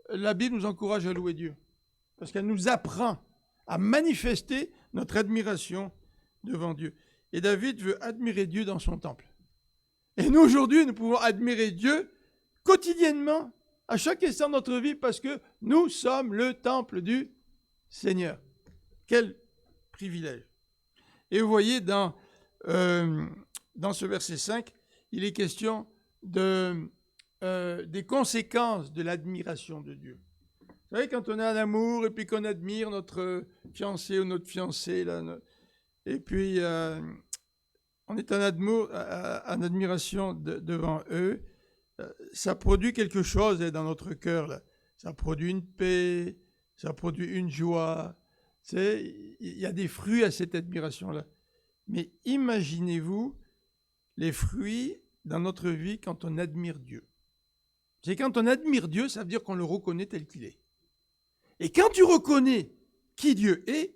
la Bible nous encourage à louer Dieu. Parce qu'elle nous apprend à manifester notre admiration devant Dieu. Et David veut admirer Dieu dans son temple. Et nous, aujourd'hui, nous pouvons admirer Dieu quotidiennement, à chaque instant de notre vie, parce que nous sommes le temple du Seigneur. Quel privilège. Et vous voyez, dans ce verset 5, il est question des conséquences de l'admiration de Dieu. Vous savez, quand on est en amour et puis qu'on admire notre fiancé ou notre fiancée, là, Et puis, on est en admiration devant eux. Ça produit quelque chose dans notre cœur, là. Ça produit une paix, ça produit une joie. Il y a des fruits à cette admiration-là. Mais imaginez-vous les fruits dans notre vie quand on admire Dieu. C'est quand on admire Dieu, ça veut dire qu'on le reconnaît tel qu'il est. Et quand tu reconnais qui Dieu est,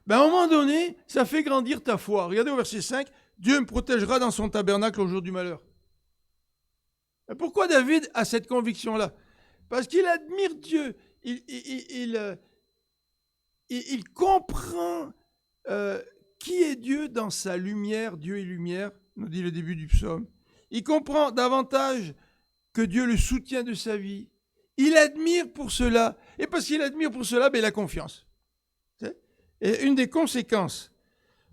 à un moment donné, ça fait grandir ta foi. Regardez au verset 5, Dieu me protégera dans son tabernacle au jour du malheur. Et pourquoi David a cette conviction-là? Parce qu'il admire Dieu. Il comprend qui est Dieu dans sa lumière. Dieu est lumière, nous dit le début du psaume. Il comprend davantage que Dieu le soutient de sa vie. Il admire pour cela. Et parce qu'il admire pour cela, il a confiance. Et une des conséquences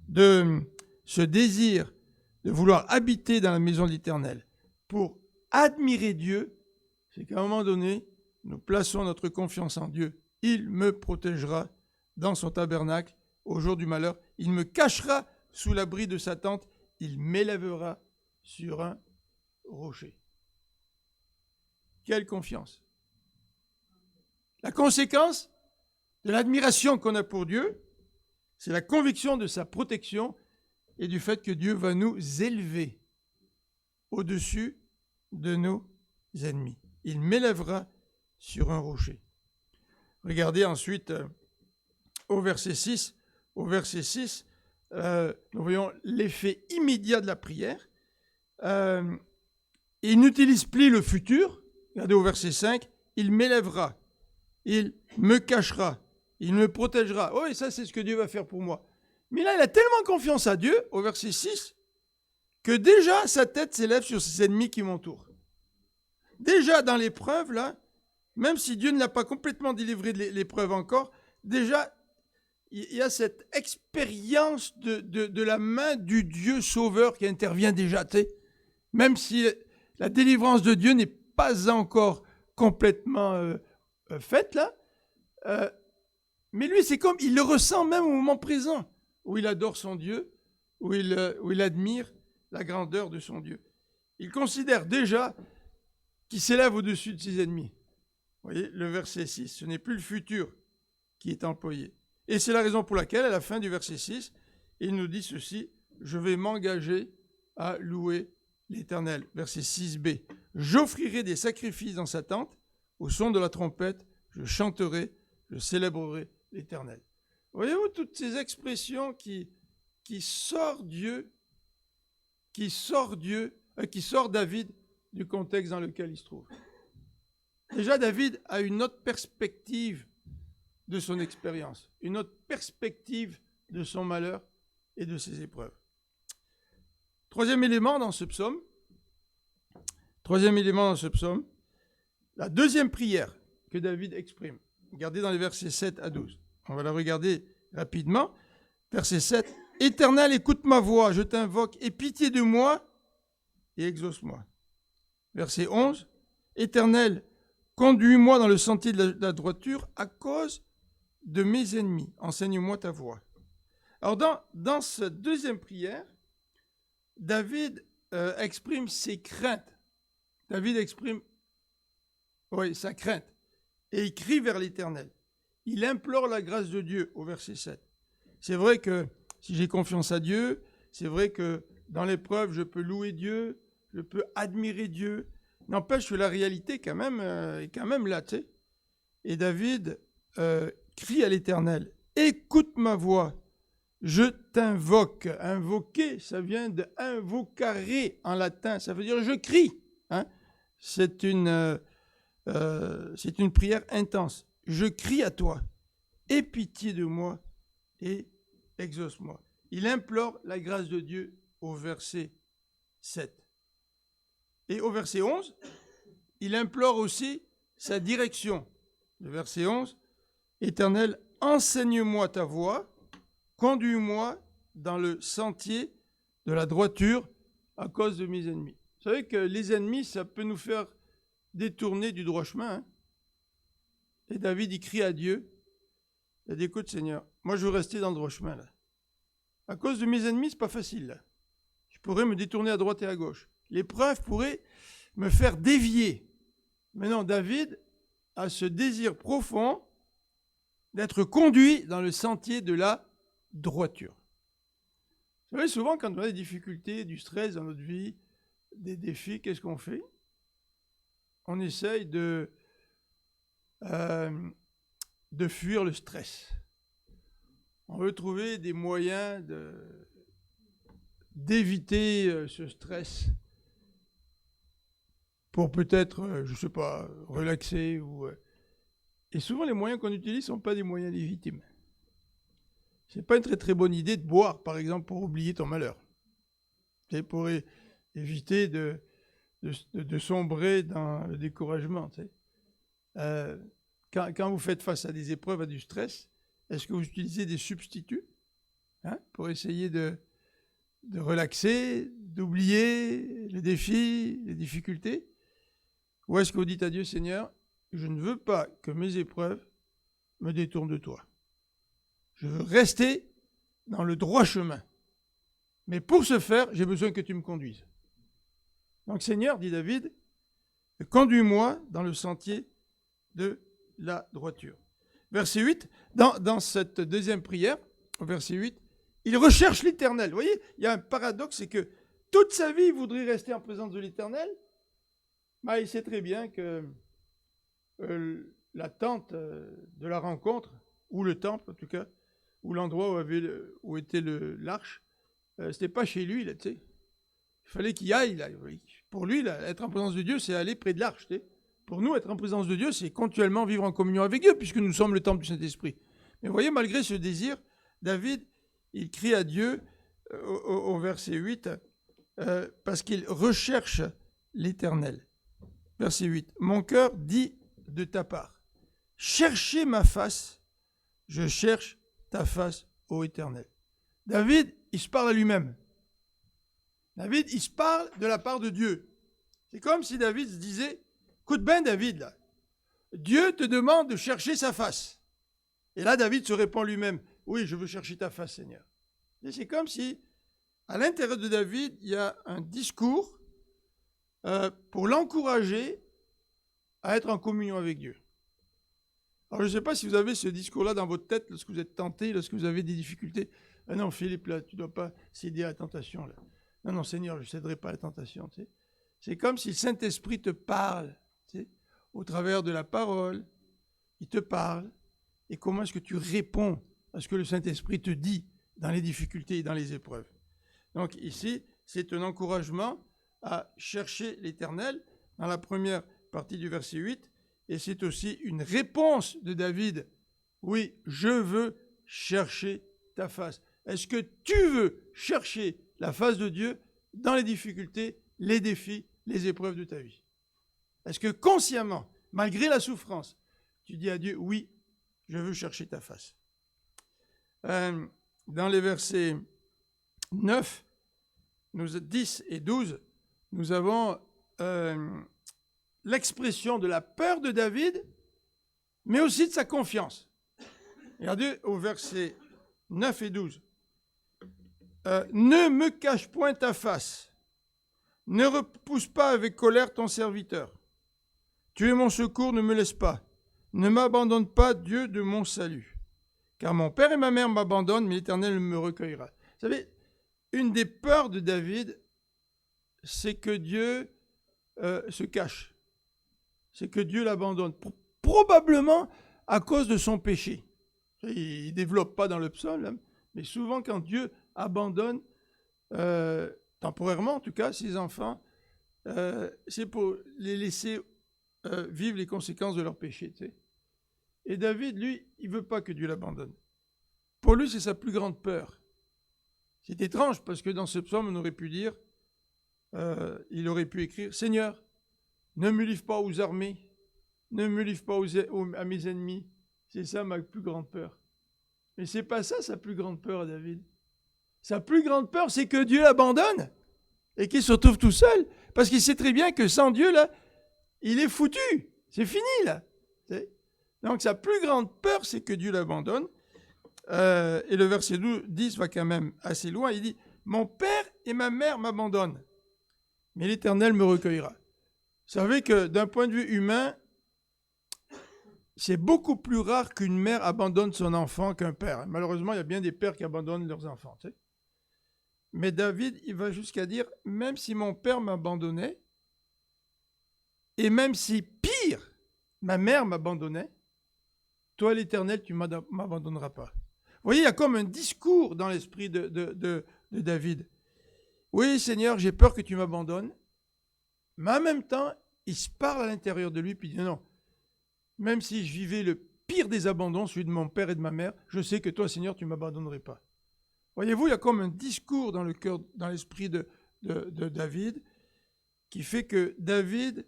de ce désir de vouloir habiter dans la maison de l'Éternel pour admirer Dieu, c'est qu'à un moment donné, nous plaçons notre confiance en Dieu. Il me protégera dans son tabernacle au jour du malheur. Il me cachera sous l'abri de sa tente. Il m'élèvera sur un rocher. Quelle confiance! La conséquence de l'admiration qu'on a pour Dieu, c'est la conviction de sa protection et du fait que Dieu va nous élever au-dessus de nos ennemis. Il m'élèvera sur un rocher. Regardez ensuite au verset 6. Au verset 6, nous voyons l'effet immédiat de la prière. Il n'utilise plus le futur. Regardez au verset 5. Il m'élèvera. Il me cachera. Il me protégera. Oh, et ça, c'est ce que Dieu va faire pour moi. Mais là, il a tellement confiance à Dieu, au verset 6, que déjà, sa tête s'élève sur ses ennemis qui m'entourent. Déjà, dans l'épreuve, là, même si Dieu ne l'a pas complètement délivré de l'épreuve encore, déjà, il y a cette expérience de la main du Dieu sauveur qui intervient déjà, tu sais. Même si la délivrance de Dieu n'est pas encore complètement faite, là, mais lui, c'est comme, il le ressent même au moment présent, où il adore son Dieu, où il admire la grandeur de son Dieu. Il considère déjà qu'il s'élève au-dessus de ses ennemis. Vous voyez, le verset 6, ce n'est plus le futur qui est employé. Et c'est la raison pour laquelle, à la fin du verset 6, il nous dit ceci, « Je vais m'engager à louer l'Éternel. » Verset 6b, « J'offrirai des sacrifices dans sa tente, au son de la trompette, je chanterai, je célébrerai l'Éternel. » Voyez-vous toutes ces expressions qui sortent David du contexte dans lequel il se trouve. Déjà, David a une autre perspective de son expérience, une autre perspective de son malheur et de ses épreuves. Troisième élément dans ce psaume, la deuxième prière que David exprime. Regardez dans les versets 7 à 12. On va la regarder rapidement. Verset 7. « Éternel, écoute ma voix, je t'invoque, aie pitié de moi et exauce-moi. » Verset 11. « Éternel, conduis-moi dans le sentier de la droiture à cause de mes ennemis. Enseigne-moi ta voie. » Alors dans cette deuxième prière, David exprime ses craintes. David exprime sa crainte. Et il crie vers l'Éternel. Il implore la grâce de Dieu au verset 7. C'est vrai que si j'ai confiance à Dieu, c'est vrai que dans l'épreuve, je peux louer Dieu, je peux admirer Dieu. N'empêche que la réalité quand même, est quand même là, tu sais. Et David crie à l'Éternel, « Écoute ma voix, je t'invoque. » Invoquer, ça vient de invocare en latin, ça veut dire « je crie ». Hein? C'est une prière intense. Je crie à toi, aie pitié de moi et exauce-moi. Il implore la grâce de Dieu au verset 7. Et au verset 11, il implore aussi sa direction. Le verset 11, « Éternel, enseigne-moi ta voie, conduis-moi dans le sentier de la droiture à cause de mes ennemis. » Vous savez que les ennemis, ça peut nous faire détourner du droit chemin. Hein? Et David, il crie à Dieu. Il dit, écoute Seigneur, moi je veux rester dans le droit chemin là. À cause de mes ennemis, c'est pas facile. Là. Je pourrais me détourner à droite et à gauche. L'épreuve pourrait me faire dévier. Mais non, David a ce désir profond d'être conduit dans le sentier de la droiture. Vous savez, souvent, quand on a des difficultés, du stress dans notre vie, des défis, qu'est-ce qu'on fait? On essaye de fuir le stress. On veut trouver des moyens d'éviter ce stress pour peut-être, je ne sais pas, relaxer. Et souvent, les moyens qu'on utilise ne sont pas des moyens légitimes. Ce n'est pas une très très bonne idée de boire, par exemple, pour oublier ton malheur. C'est pour éviter de sombrer dans le découragement. Quand vous faites face à des épreuves, à du stress, est-ce que vous utilisez des substituts pour essayer de relaxer, d'oublier les défis, les difficultés? Ou est-ce que vous dites à Dieu, Seigneur, je ne veux pas que mes épreuves me détournent de toi. Je veux rester dans le droit chemin. Mais pour ce faire, j'ai besoin que tu me conduises. Donc Seigneur, dit David, conduis-moi dans le sentier de la droiture. Verset 8, dans cette deuxième prière, au verset 8, il recherche l'Éternel. Vous voyez, il y a un paradoxe, c'est que toute sa vie, il voudrait rester en présence de l'Éternel, mais il sait très bien que la tente de la rencontre, ou le temple en tout cas, ou l'endroit où était l'arche, c'était pas chez lui, là, tu sais. Il fallait qu'il y aille. Là. Pour lui, là, être en présence de Dieu, c'est aller près de l'arche. Tu sais. Pour nous, être en présence de Dieu, c'est continuellement vivre en communion avec Dieu, puisque nous sommes le temple du Saint-Esprit. Mais vous voyez, malgré ce désir, David, il crie à Dieu au verset 8, parce qu'il recherche l'Éternel. Verset 8, « Mon cœur dit de ta part, cherchez ma face, je cherche ta face, ô Éternel. » David, il se parle à lui-même. David, il se parle de la part de Dieu. C'est comme si David se disait, écoute bien David, là, Dieu te demande de chercher sa face. Et là, David se répond lui-même, oui, je veux chercher ta face, Seigneur. Et c'est comme si, à l'intérieur de David, il y a un discours pour l'encourager à être en communion avec Dieu. Alors, je ne sais pas si vous avez ce discours-là dans votre tête lorsque vous êtes tenté, lorsque vous avez des difficultés. Ah non, Philippe, là, tu ne dois pas céder à la tentation, là. Non, Seigneur, je ne céderai pas à la tentation. Tu sais. C'est comme si le Saint-Esprit te parle, tu sais, au travers de la parole. Il te parle. Et comment est-ce que tu réponds à ce que le Saint-Esprit te dit dans les difficultés et dans les épreuves? Donc ici, c'est un encouragement à chercher l'Éternel dans la première partie du verset 8. Et c'est aussi une réponse de David. Oui, je veux chercher ta face. Est-ce que tu veux chercher la face de Dieu dans les difficultés, les défis, les épreuves de ta vie? Est-ce que consciemment, malgré la souffrance, tu dis à Dieu, oui, je veux chercher ta face? Dans les versets 9, 10 et 12, nous avons l'expression de la peur de David, mais aussi de sa confiance. Regardez au verset 9 et 12. Ne me cache point ta face, ne repousse pas avec colère ton serviteur. Tu es mon secours, ne me laisse pas. Ne m'abandonne pas, Dieu de mon salut. Car mon père et ma mère m'abandonnent, mais l'Éternel me recueillera. Vous savez, une des peurs de David, c'est que Dieu se cache. C'est que Dieu l'abandonne. Probablement à cause de son péché. Il ne développe pas dans le psaume, mais souvent quand Dieu abandonne, temporairement en tout cas, ses enfants, c'est pour les laisser vivre les conséquences de leur péché. Tu sais. Et David, lui, il ne veut pas que Dieu l'abandonne. Pour lui, c'est sa plus grande peur. C'est étrange parce que dans ce psaume, on aurait pu dire, il aurait pu écrire, « Seigneur, ne me livre pas aux armées, ne me livre pas à mes ennemis. C'est ça ma plus grande peur. » Mais c'est pas ça sa plus grande peur à David. Sa plus grande peur, c'est que Dieu l'abandonne et qu'il se retrouve tout seul. Parce qu'il sait très bien que sans Dieu, là, il est foutu. C'est fini, là. Donc sa plus grande peur, c'est que Dieu l'abandonne. et le verset 10 va quand même assez loin. Il dit « Mon père et ma mère m'abandonnent, mais l'Éternel me recueillera. » Vous savez que d'un point de vue humain, c'est beaucoup plus rare qu'une mère abandonne son enfant qu'un père. Malheureusement, il y a bien des pères qui abandonnent leurs enfants. Tu sais. Mais David, il va jusqu'à dire, même si mon père m'abandonnait, et même si, pire, ma mère m'abandonnait, toi, l'Éternel, tu ne m'abandonneras pas. Vous voyez, il y a comme un discours dans l'esprit de David. Oui, Seigneur, j'ai peur que tu m'abandonnes, mais en même temps, il se parle à l'intérieur de lui, puis il dit non, même si je vivais le pire des abandons, celui de mon père et de ma mère, je sais que toi, Seigneur, tu ne m'abandonnerais pas. Voyez-vous, il y a comme un discours dans le cœur, dans l'esprit de David, qui fait que David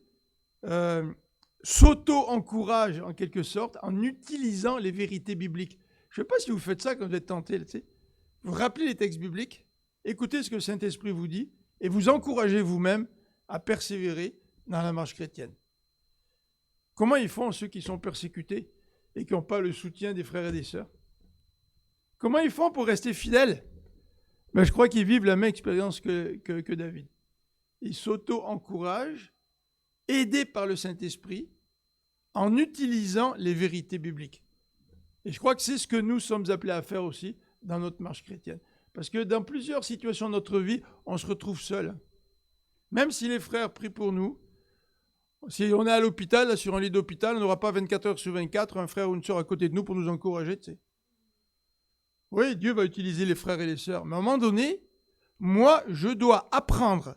s'auto-encourage en quelque sorte en utilisant les vérités bibliques. Je ne sais pas si vous faites ça quand vous êtes tenté. Tu sais. Vous rappelez les textes bibliques, écoutez ce que le Saint-Esprit vous dit et vous encouragez vous-même à persévérer dans la marche chrétienne. Comment ils font ceux qui sont persécutés et qui n'ont pas le soutien des frères et des sœurs? Comment ils font pour rester fidèles? Ben, je crois qu'ils vivent la même expérience que David. Ils s'auto-encouragent, aidés par le Saint-Esprit, en utilisant les vérités bibliques. Et je crois que c'est ce que nous sommes appelés à faire aussi dans notre marche chrétienne. Parce que dans plusieurs situations de notre vie, on se retrouve seul. Même si les frères prient pour nous, si on est à l'hôpital, là, sur un lit d'hôpital, on n'aura pas 24 heures sur 24 un frère ou une sœur à côté de nous pour nous encourager. Tu sais. Oui, Dieu va utiliser les frères et les sœurs. Mais à un moment donné, moi, je dois apprendre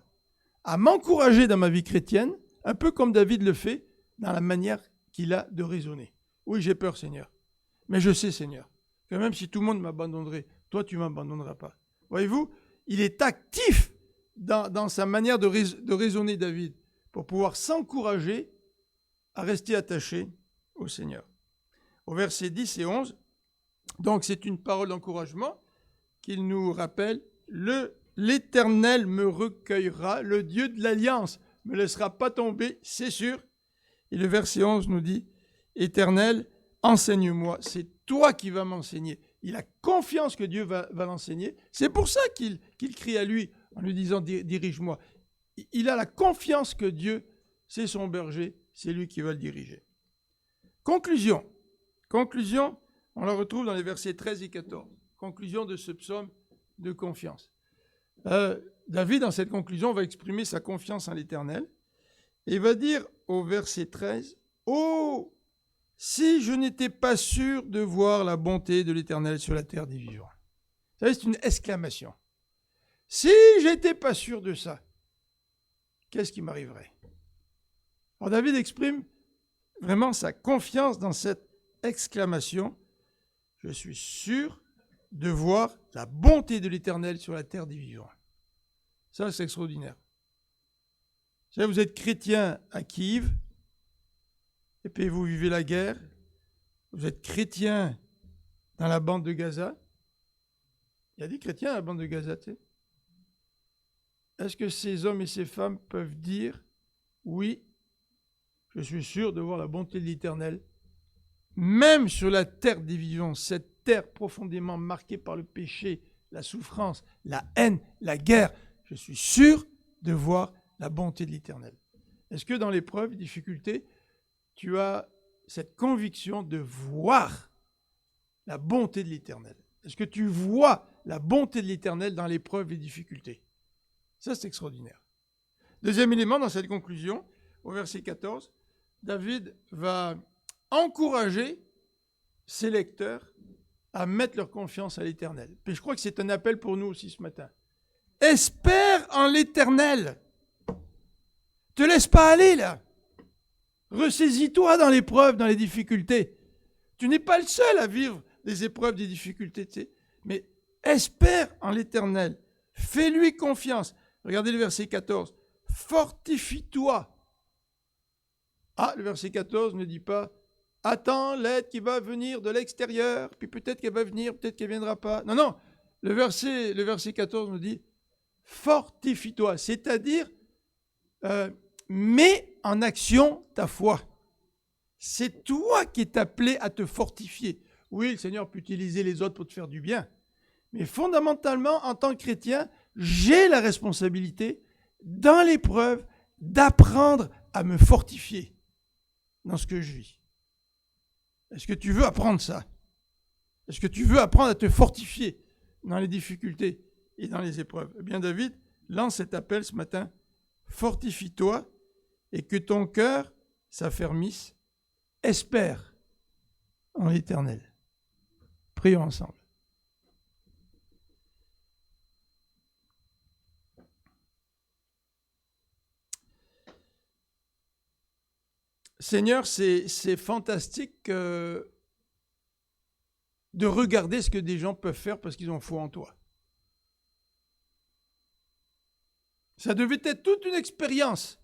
à m'encourager dans ma vie chrétienne, un peu comme David le fait, dans la manière qu'il a de raisonner. Oui, j'ai peur, Seigneur. Mais je sais, Seigneur, que même si tout le monde m'abandonnerait, toi, tu ne m'abandonneras pas. Voyez-vous, il est actif dans sa manière de raisonner, David, pour pouvoir s'encourager à rester attaché au Seigneur. Au verset 10 et 11, donc c'est une parole d'encouragement qu'il nous rappelle. L'Éternel me recueillera, le Dieu de l'Alliance ne me laissera pas tomber, c'est sûr. Et le verset 11 nous dit, Éternel, enseigne-moi, c'est toi qui vas m'enseigner. Il a confiance que Dieu va l'enseigner. C'est pour ça qu'il crie à lui en lui disant, dirige-moi. Il a la confiance que Dieu, c'est son berger, c'est lui qui va le diriger. Conclusion, on la retrouve dans les versets 13 et 14. Conclusion de ce psaume de confiance. David, dans cette conclusion, va exprimer sa confiance en l'Éternel et va dire au verset 13, « Oh, si je n'étais pas sûr de voir la bonté de l'Éternel sur la terre des vivants. » Vous savez, c'est une exclamation. Si j'étais pas sûr de ça, qu'est-ce qui m'arriverait? Alors David exprime vraiment sa confiance dans cette exclamation. Je suis sûr de voir la bonté de l'Éternel sur la terre des vivants. Ça, c'est extraordinaire. Vous savez, vous êtes chrétien à Kiev, et puis vous vivez la guerre. Vous êtes chrétien dans la bande de Gaza. Il y a des chrétiens dans la bande de Gaza, tu sais. Est-ce que ces hommes et ces femmes peuvent dire « Oui, je suis sûr de voir la bonté de l'Éternel, même sur la terre des vivants, cette terre profondément marquée par le péché, la souffrance, la haine, la guerre, je suis sûr de voir la bonté de l'Éternel. » Est-ce que dans l'épreuve, les difficultés, tu as cette conviction de voir la bonté de l'Éternel? Est-ce que tu vois la bonté de l'Éternel dans l'épreuve et les difficultés? Ça, c'est extraordinaire. Deuxième élément dans cette conclusion, au verset 14, David va encourager ses lecteurs à mettre leur confiance à l'Éternel. Puis je crois que c'est un appel pour nous aussi ce matin. Espère en l'Éternel. Te laisse pas aller là. Ressaisis-toi dans l'épreuve, dans les difficultés. Tu n'es pas le seul à vivre des épreuves, des difficultés, tu sais. Mais espère en l'Éternel. Fais-lui confiance. Regardez le verset 14. Fortifie-toi. Ah, le verset 14 ne dit pas « Attends l'aide qui va venir de l'extérieur, puis peut-être qu'elle va venir, peut-être qu'elle ne viendra pas. » Non, non, le verset 14 nous dit « Fortifie-toi », c'est-à-dire mets en action ta foi. C'est toi qui es appelé à te fortifier. Oui, le Seigneur peut utiliser les autres pour te faire du bien. Mais fondamentalement, en tant que chrétien, j'ai la responsabilité, dans l'épreuve, d'apprendre à me fortifier dans ce que je vis. Est-ce que tu veux apprendre ça? Est-ce que tu veux apprendre à te fortifier dans les difficultés et dans les épreuves? Eh bien, David lance cet appel ce matin. Fortifie-toi et que ton cœur s'affermisse. Espère en l'Éternel. Prions ensemble. Seigneur, c'est fantastique de regarder ce que des gens peuvent faire parce qu'ils ont foi en toi. Ça devait être toute une expérience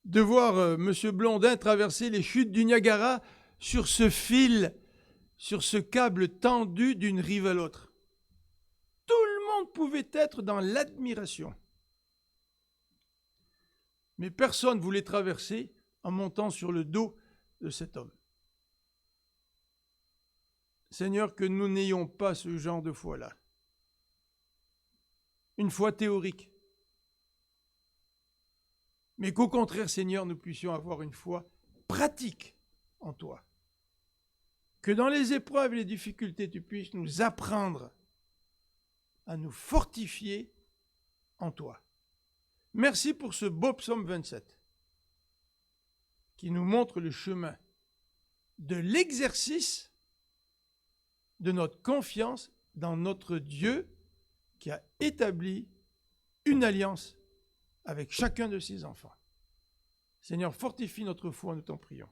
de voir M. Blondin traverser les chutes du Niagara sur ce fil, sur ce câble tendu d'une rive à l'autre. Tout le monde pouvait être dans l'admiration. Mais personne ne voulait traverser en montant sur le dos de cet homme. Seigneur, que nous n'ayons pas ce genre de foi-là. Une foi théorique. Mais qu'au contraire, Seigneur, nous puissions avoir une foi pratique en toi. Que dans les épreuves et les difficultés, tu puisses nous apprendre à nous fortifier en toi. Merci pour ce beau psaume 27 qui nous montre le chemin de l'exercice de notre confiance dans notre Dieu qui a établi une alliance avec chacun de ses enfants. Seigneur, fortifie notre foi, nous t'en prions.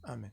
Amen.